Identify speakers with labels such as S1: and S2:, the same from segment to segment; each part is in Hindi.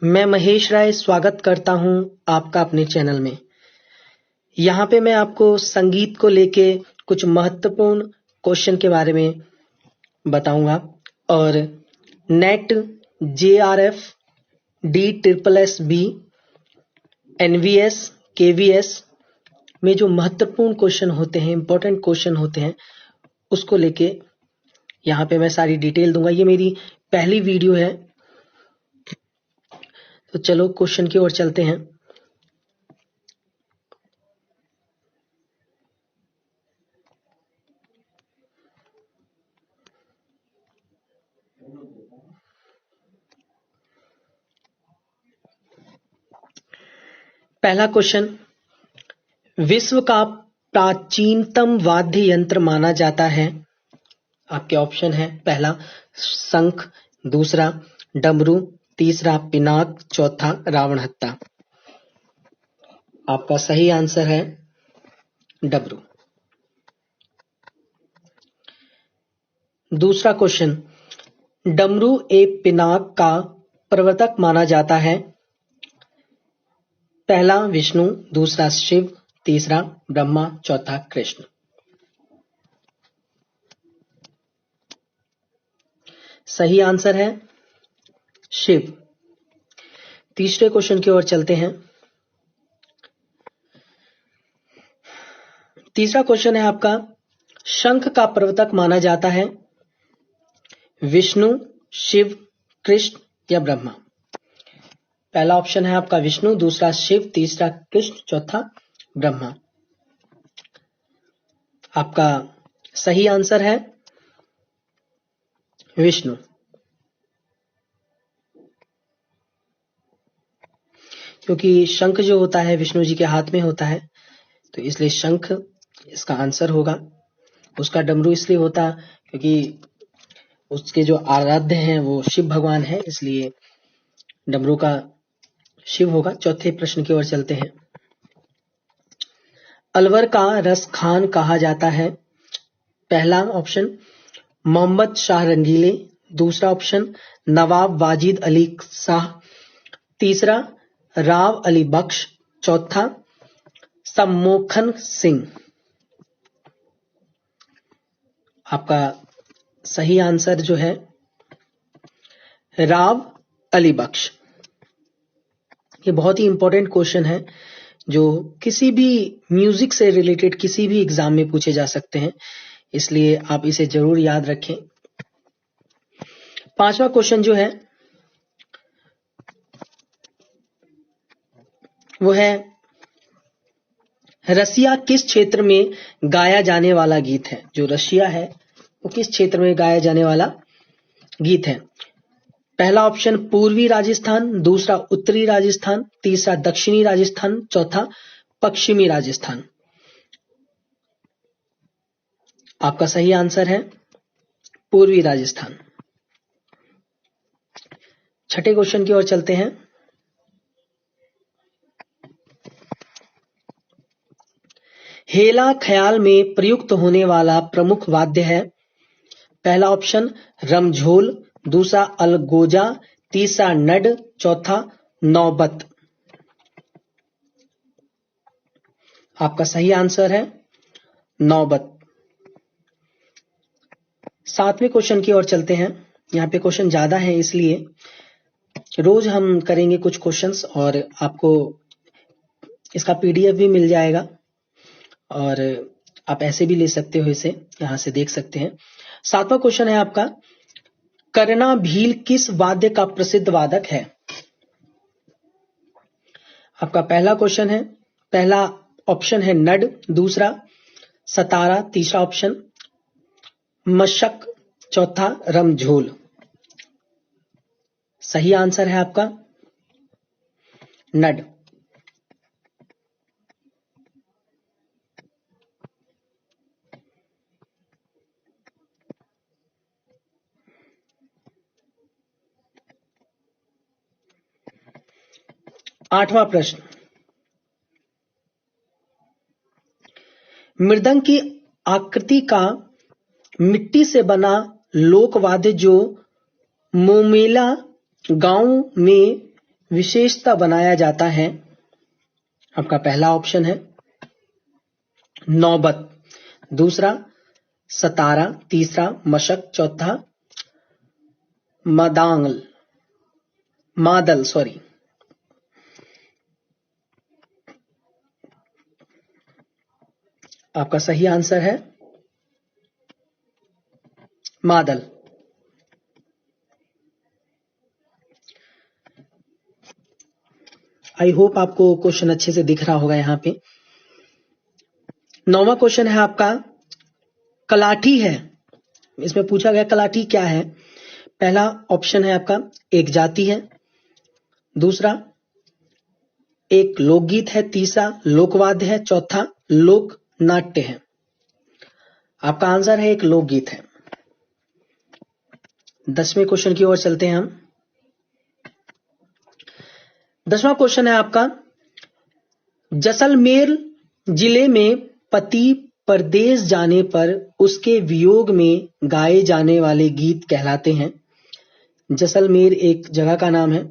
S1: मैं महेश राय स्वागत करता हूं आपका अपने चैनल में। यहाँ पे मैं आपको संगीत को लेके कुछ महत्वपूर्ण क्वेश्चन के बारे में बताऊंगा और net, JRF, DSSB, NVS, KVS में जो महत्वपूर्ण क्वेश्चन होते हैं, इंपॉर्टेंट क्वेश्चन होते हैं, उसको लेके यहाँ पे मैं सारी डिटेल दूंगा। ये मेरी पहली वीडियो है, तो चलो क्वेश्चन की ओर चलते हैं। पहला क्वेश्चन, विश्व का प्राचीनतम वाद्य यंत्र माना जाता है। आपके ऑप्शन है, पहला शंख, दूसरा डमरू, तीसरा पिनाक, चौथा रावणहत्था। आपका सही आंसर है डमरू। दूसरा क्वेश्चन, डमरू ए पिनाक का प्रवर्तक माना जाता है। पहला विष्णु, दूसरा शिव, तीसरा ब्रह्मा, चौथा कृष्ण। सही आंसर है शिव। तीसरे क्वेश्चन की ओर चलते हैं। तीसरा क्वेश्चन है आपका, शंख का प्रवर्तक माना जाता है विष्णु, शिव, कृष्ण या ब्रह्मा। पहला ऑप्शन है आपका विष्णु, दूसरा शिव, तीसरा कृष्ण, चौथा ब्रह्मा। आपका सही आंसर है विष्णु। क्योंकि शंख जो होता है विष्णु जी के हाथ में होता है, तो इसलिए शंख इसका आंसर होगा। उसका डमरू इसलिए होता क्योंकि उसके जो आराध्य हैं वो शिव भगवान है, इसलिए डमरू का शिव होगा। चौथे प्रश्न की ओर चलते हैं। अलवर का रस खान कहा जाता है। पहला ऑप्शन मोहम्मद शाह रंगीले, दूसरा ऑप्शन नवाब वाजिद अली शाह, तीसरा राव अली बख्श, चौथा सम्मोहन सिंह। आपका सही आंसर जो है राव अली बख्श। ये बहुत ही इंपॉर्टेंट क्वेश्चन है जो किसी भी म्यूजिक से रिलेटेड किसी भी एग्जाम में पूछे जा सकते हैं, इसलिए आप इसे जरूर याद रखें। पांचवा क्वेश्चन जो है वो है, रसिया किस क्षेत्र में गाया जाने वाला गीत है। जो रशिया है वो किस क्षेत्र में गाया जाने वाला गीत है। पहला ऑप्शन पूर्वी राजस्थान, दूसरा उत्तरी राजस्थान, तीसरा दक्षिणी राजस्थान, चौथा पश्चिमी राजस्थान। आपका सही आंसर है पूर्वी राजस्थान। छठे क्वेश्चन की ओर चलते हैं। हेला ख्याल में प्रयुक्त होने वाला प्रमुख वाद्य है। पहला ऑप्शन रमझोल, दूसरा अलगोजा, तीसरा नड, चौथा नौबत। आपका सही आंसर है नौबत। सातवें क्वेश्चन की ओर चलते हैं। यहाँ पे क्वेश्चन ज्यादा है, इसलिए रोज हम करेंगे कुछ क्वेश्चंस और आपको इसका PDF भी मिल जाएगा और आप ऐसे भी ले सकते हो, इसे यहां से देख सकते हैं। सातवां क्वेश्चन है आपका, करना भील किस वाद्य का प्रसिद्ध वादक है। आपका पहला क्वेश्चन है, पहला ऑप्शन है नड, दूसरा सतारा, तीसरा ऑप्शन मशक, चौथा रमझोल। सही आंसर है आपका नड। आठवां प्रश्न, मृदंग की आकृति का मिट्टी से बना लोक वाद्य जो मोमेला गांव में विशेषता बनाया जाता है? आपका पहला ऑप्शन है नौबत, दूसरा सतारा, तीसरा मशक, चौथा मादल सॉरी। आपका सही आंसर है मादल। आई होप आपको क्वेश्चन अच्छे से दिख रहा होगा। यहां पे 9वां क्वेश्चन है आपका कलाठी है। इसमें पूछा गया कलाठी क्या है। पहला ऑप्शन है आपका एक जाति है, दूसरा एक लोकगीत है, तीसरा लोकवाद्य है, चौथा लोक नाट्य है। आपका आंसर है एक लोकगीत है। 10वें क्वेश्चन की ओर चलते हैं हम। 10वां क्वेश्चन है आपका जैसलमेर जिले में पति परदेश जाने पर उसके वियोग में गाए जाने वाले गीत कहलाते हैं। जैसलमेर एक जगह का नाम है।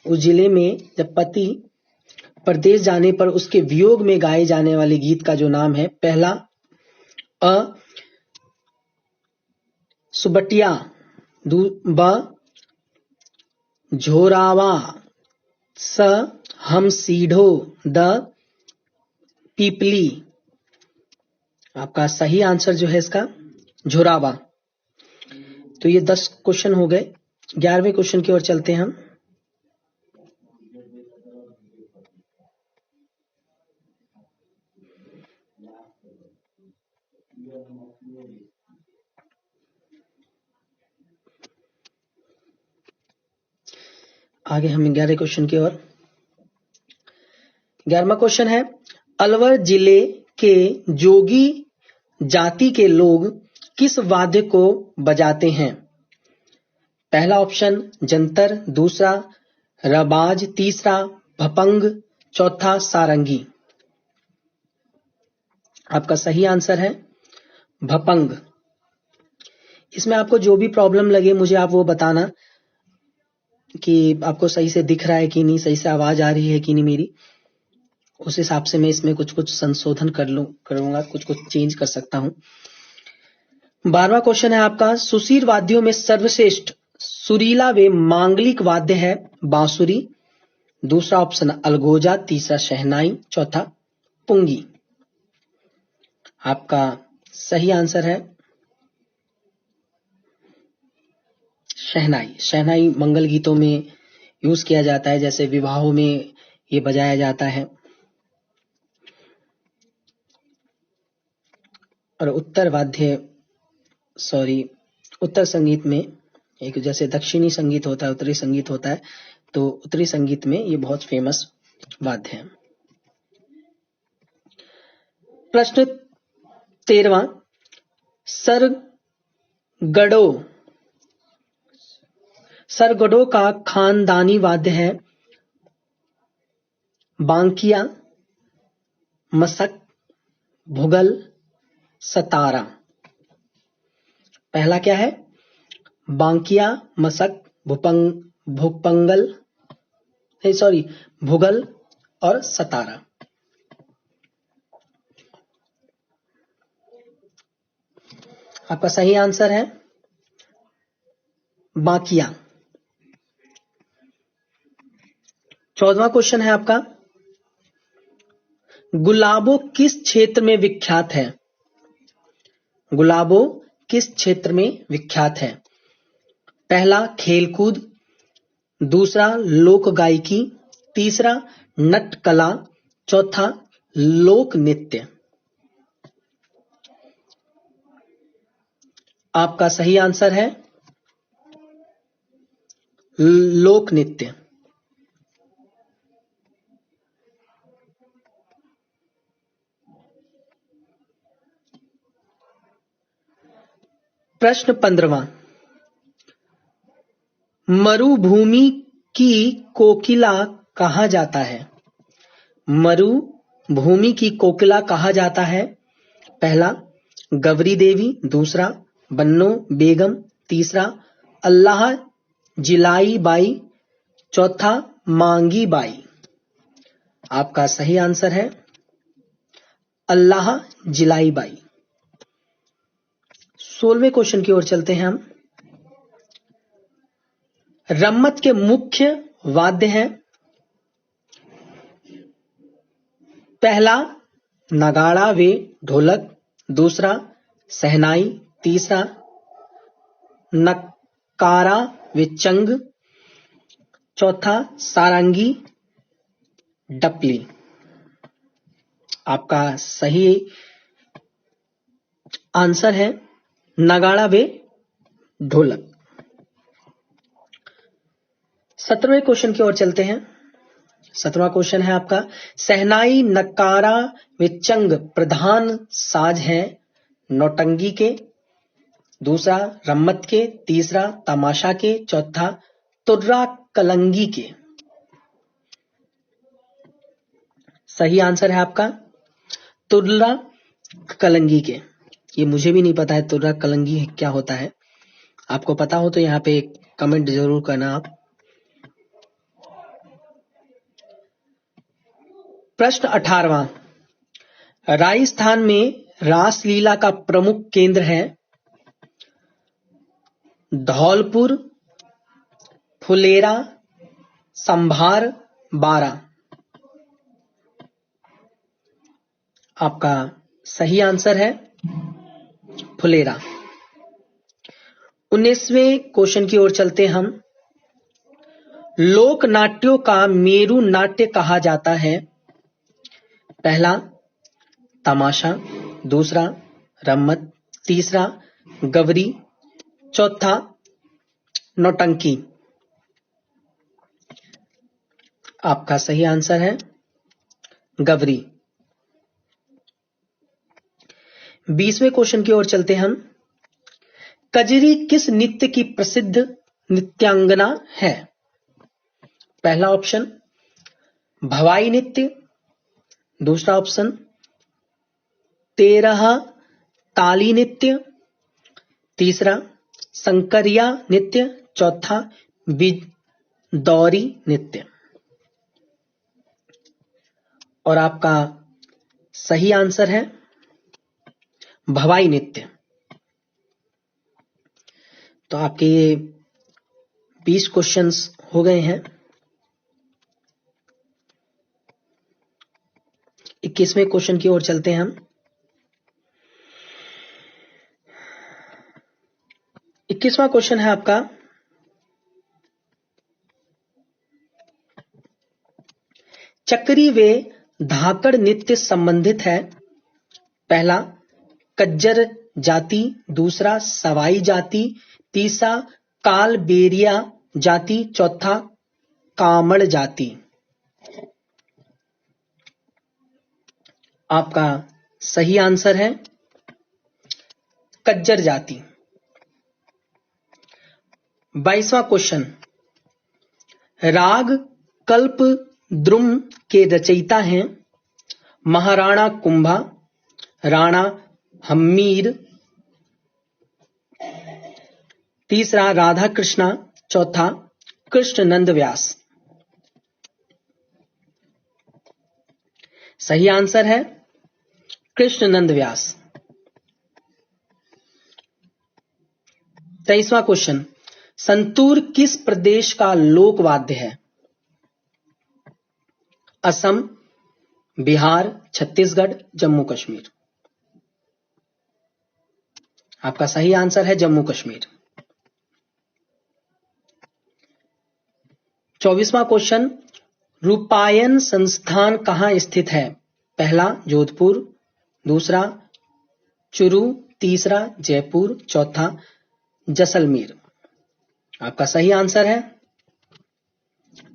S1: उस जिले में जब पति परदेश जाने पर उसके वियोग में गाए जाने वाले गीत का जो नाम है, पहला अ सुबटिया, ब झोरावा, स हम सीढ़ो, द पीपली। आपका सही आंसर जो है इसका झोरावा। तो ये 10 क्वेश्चन हो गए। 11वें क्वेश्चन की ओर चलते हैं हम। आगे हम 11वें क्वेश्चन की ओर। 11वां क्वेश्चन है अलवर जिले के जोगी जाति के लोग किस वाद्य को बजाते हैं? पहला ऑप्शन जंतर, दूसरा रबाज, तीसरा भपंग, चौथा सारंगी। आपका सही आंसर है भपंग। इसमें आपको जो भी प्रॉब्लम लगे मुझे आप वो बताना कि आपको सही से दिख रहा है कि नहीं, सही से आवाज आ रही है कि नहीं मेरी। उस हिसाब से मैं इसमें कुछ कुछ संशोधन करूंगा, कुछ कुछ चेंज कर सकता हूं। 12वां क्वेश्चन है आपका सुशीर वाद्यों में सर्वश्रेष्ठ सुरीला व मांगलिक वाद्य है बांसुरी, दूसरा ऑप्शन अलगोजा, तीसरा शहनाई, चौथा पुंगी। आपका सही आंसर है शहनाई। शहनाई मंगल गीतों में यूज किया जाता है, जैसे विवाहों में ये बजाया जाता है। और उत्तर संगीत में एक जैसे दक्षिणी संगीत होता है, उत्तरी संगीत होता है, तो उत्तरी संगीत में ये बहुत फेमस वाद्य है। प्रश्न 13वां सरगड़ों का खानदानी वाद्य है बांकिया, मसक, भुगल, सतारा। पहला क्या है? बांकिया, मसक, भुगल और सतारा। आपका सही आंसर है बांकिया। 14वां क्वेश्चन है आपका गुलाबो किस क्षेत्र में विख्यात है? गुलाबो किस क्षेत्र में विख्यात है? पहला खेलकूद, दूसरा लोक गायकी, तीसरा नट कला, चौथा लोक नृत्य। आपका सही आंसर है लोक नृत्य। प्रश्न 15वां मरुभूमि की कोकिला कहा जाता है? मरुभूमि की कोकिला कहा जाता है पहला गवरी देवी, दूसरा बन्नो बेगम, तीसरा अल्लाह जिलाई बाई, चौथा मांगी बाई। आपका सही आंसर है अल्लाह जिलाई बाई। 16वें क्वेश्चन की ओर चलते हैं हम। रम्मत के मुख्य वाद्य हैं। पहला नगाड़ा व ढोलक, दूसरा सहनाई, तीसरा नक्कारा व चंग, चौथा सारंगी डपली। आपका सही आंसर है नगाड़ा व ढोलक। 17वें क्वेश्चन की ओर चलते हैं। 17वां क्वेश्चन है आपका, सहनाई, नक्कारा व चंग प्रधान साज हैं नौटंकी के, दूसरा रम्मत के, तीसरा तमाशा के, चौथा तुर्रा कलंगी के। सही आंसर है आपका तुर्रा कलंगी के। ये मुझे भी नहीं पता है तुर्रा कलंगी क्या होता है। आपको पता हो तो यहाँ पे कमेंट जरूर करना आप। प्रश्न 18वां, राजस्थान में रासलीला का प्रमुख केंद्र है धौलपुर, फुलेरा, संभार, बारा। आपका सही आंसर है फुलेरा। 19वें क्वेश्चन की ओर चलते हैं हम। लोक नाट्यों का मेरु नाट्य कहा जाता है। पहला तमाशा, दूसरा रम्मत, तीसरा गवरी, चौथा नौटंकी। आपका सही आंसर है गवरी। 20वें क्वेश्चन की ओर चलते हैं हम। कजरी किस नृत्य की प्रसिद्ध नृत्यांगना है? पहला ऑप्शन भवाई नृत्य, दूसरा ऑप्शन 13 ताली नृत्य, तीसरा शंकरिया नृत्य, चौथा बिदौरी नृत्य। और आपका सही आंसर है भवाई नृत्य। तो आपके ये 20 क्वेश्चंस हो गए हैं। 21वें क्वेश्चन की ओर चलते हैं हम। 21वां क्वेश्चन है आपका, चक्री व धाकड़ नृत्य संबंधित है। पहला कज्जर जाति, दूसरा सवाई जाति, तीसरा कालबेरिया जाति, चौथा कामड़ जाति। आपका सही आंसर है कज्जर जाति। 22वां क्वेश्चन, राग कल्प द्रुम के रचयिता हैं महाराणा कुंभा, राणा हम्मीर, तीसरा राधा कृष्णा, चौथा कृष्णनंद व्यास। सही आंसर है कृष्णनंद व्यास। 23वां क्वेश्चन, संतूर किस प्रदेश का लोक वाद्य है? असम, बिहार, छत्तीसगढ़, जम्मू कश्मीर। आपका सही आंसर है जम्मू कश्मीर। 24वां क्वेश्चन, रूपायन संस्थान कहां स्थित है? पहला जोधपुर, दूसरा चुरू, तीसरा जयपुर, चौथा जैसलमेर। आपका सही आंसर है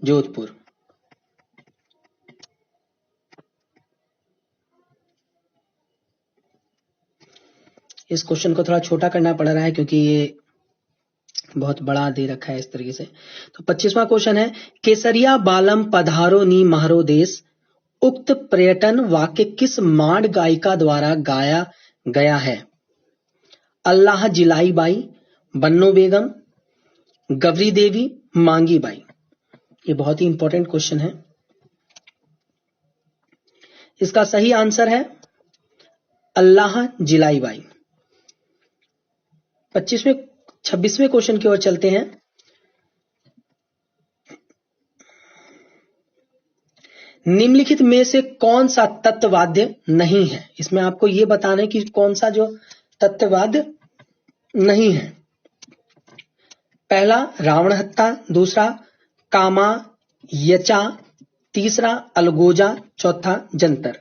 S1: जोधपुर। इस क्वेश्चन को थोड़ा छोटा करना पड़ रहा है क्योंकि ये बहुत बड़ा दे रखा है इस तरीके से। तो 25वां क्वेश्चन है, केसरिया बालम पधारो नी महारो देश उक्त पर्यटन वाक्य किस माड़ गायिका द्वारा गाया गया है? अल्लाह जिलाई बाई, बन्नो बेगम, गवरी देवी, मांगी बाई। ये बहुत ही इंपॉर्टेंट क्वेश्चन है। इसका सही आंसर है अल्लाह जिलाई बाई। 26वें क्वेश्चन की ओर चलते हैं। निम्नलिखित में से कौन सा तत्ववाद्य नहीं है? इसमें आपको यह बताना है कि कौन सा जो तत्ववाद्य नहीं है। पहला रावण हत्ता, दूसरा कामा यचा, तीसरा अलगोजा, चौथा जंतर।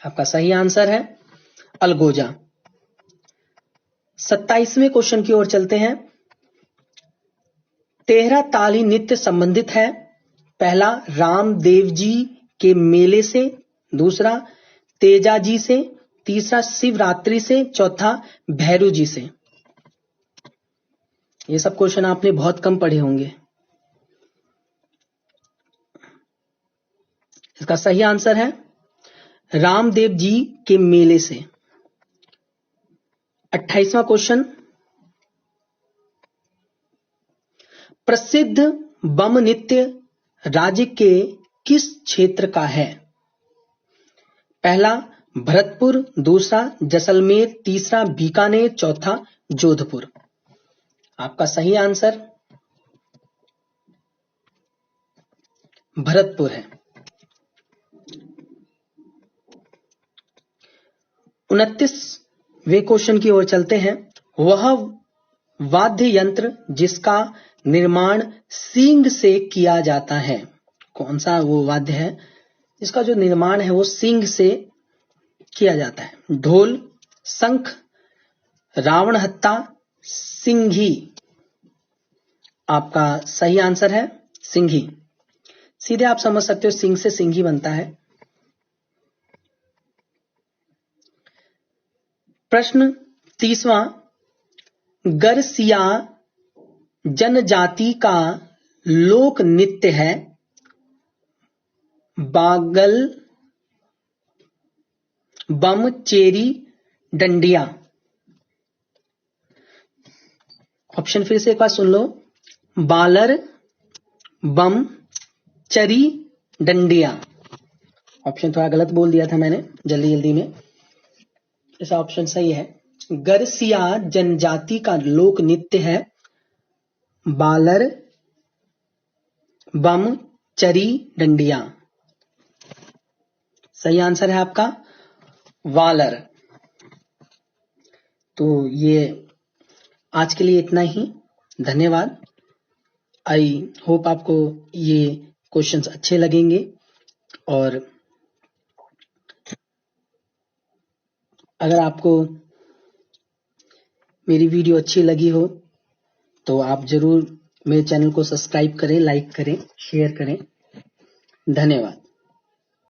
S1: आपका सही आंसर है अलगोजा। 27वें क्वेश्चन की ओर चलते हैं। 13 ताली नित्य संबंधित है। पहला रामदेव जी के मेले से, दूसरा तेजा जी से, तीसरा शिवरात्रि से, चौथा भैरू जी से। ये सब क्वेश्चन आपने बहुत कम पढ़े होंगे। इसका सही आंसर है रामदेव जी के मेले से। 28वां क्वेश्चन। प्रसिद्ध बम नृत्य राज्य के किस क्षेत्र का है? पहला भरतपुर, दूसरा जैसलमेर, तीसरा बीकानेर, चौथा जोधपुर। आपका सही आंसर भरतपुर है। 29वें क्वेश्चन की ओर चलते हैं। वह वाद्य यंत्र जिसका निर्माण सींग से किया जाता है, कौन सा वो वाद्य है जिसका जो निर्माण है वो सींग से किया जाता है? ढोल, शंख, रावण हत्ता, सिंघी। आपका सही आंसर है सिंघी। सीधे आप समझ सकते हो सिंह से सिंघी बनता है। प्रश्न 30वां। गरसिया जनजाति का लोक नृत्य है। बागल, बम, चेरी, डंडिया। ऑप्शन फिर से एक बार सुन लो। बालर, बम, चरी, डंडिया। ऑप्शन थोड़ा गलत बोल दिया था मैंने जल्दी में। ऐसा ऑप्शन सही है। गरसिया जनजाति का लोक नृत्य है बालर, बम, चरी, डंडिया। सही आंसर है आपका वालर। तो ये आज के लिए इतना ही। धन्यवाद। आई होप आपको ये क्वेश्चंस अच्छे लगेंगे, और अगर आपको मेरी वीडियो अच्छी लगी हो तो आप जरूर मेरे चैनल को सब्सक्राइब करें, लाइक करें, शेयर करें। धन्यवाद।